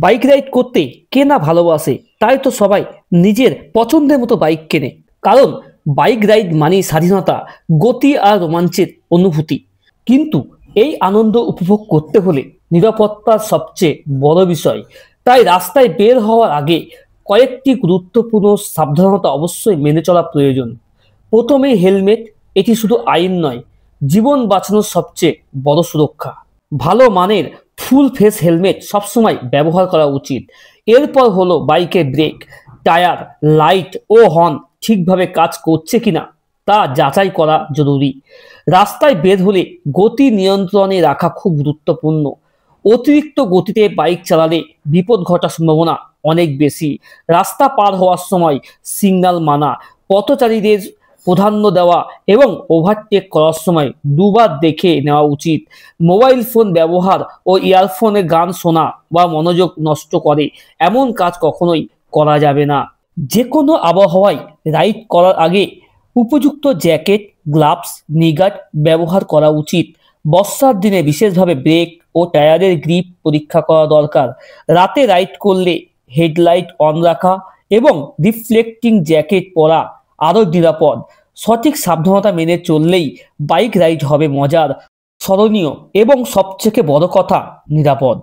Bike ride করতে কে না ভালোবাসে, তাই তো সবাই নিজের পছন্দের মতো বাইক কেনে। কারণ বাইক রাইড মানেই স্বাধীনতা, গতি আর রোমাঞ্চের অনুভূতি। কিন্তু এই আনন্দ উপভোগ করতে হলে নিরাপত্তার সবচেয়ে বড় বিষয়। তাই রাস্তায় বের হওয়ার আগে কয়েকটি গুরুত্বপূর্ণ সাবধানতা অবশ্যই মেনে চলা প্রয়োজন। প্রথমেই হেলমেট। এটি শুধু আইন নয়, জীবন বাঁচানোর সবচেয়ে বড় সুরক্ষা। ভালো মানের ফুল ফেস হেলমেট সবসময় ব্যবহার করা উচিত। এরপর হলো বাইকের ব্রেক, টায়ার, লাইট ও হর্ন ঠিকভাবে কাজ করছে কিনা তা যাচাই করা জরুরি। রাস্তায় বের হলে গতি নিয়ন্ত্রণে রাখা খুব গুরুত্বপূর্ণ। অতিরিক্ত গতিতে বাইক চালালে বিপদ ঘটার সম্ভাবনা অনেক বেশি। রাস্তা পার হওয়ার সময় সিগন্যাল মানা, পথচারীদের প্রাধান্য দেওয়া এবং ওভারটেক করার সময় দুবার দেখে নেওয়া উচিত। মোবাইল ফোন ব্যবহার ও ইয়ারফোনে গান শোনা বা মনোযোগ নষ্ট করে এমন কাজ কখনোই করা যাবে না। যে কোনো আবহাওয়ায় রাইড করার আগে উপযুক্ত জ্যাকেট, গ্লাভস, নিগার্ড ব্যবহার করা উচিত। বর্ষার দিনে বিশেষভাবে ব্রেক ও টায়ারের গ্রিপ পরীক্ষা করা দরকার। রাতে রাইড করলে হেডলাইট অন রাখা এবং রিফ্লেক্টিং জ্যাকেট পরা আরও নিরাপদ। সঠিক সাবধানতা মেনে চললেই বাইক রাইড হবে মজার, স্মরণীয় এবং সবথেকে বড় কথা নিরাপদ।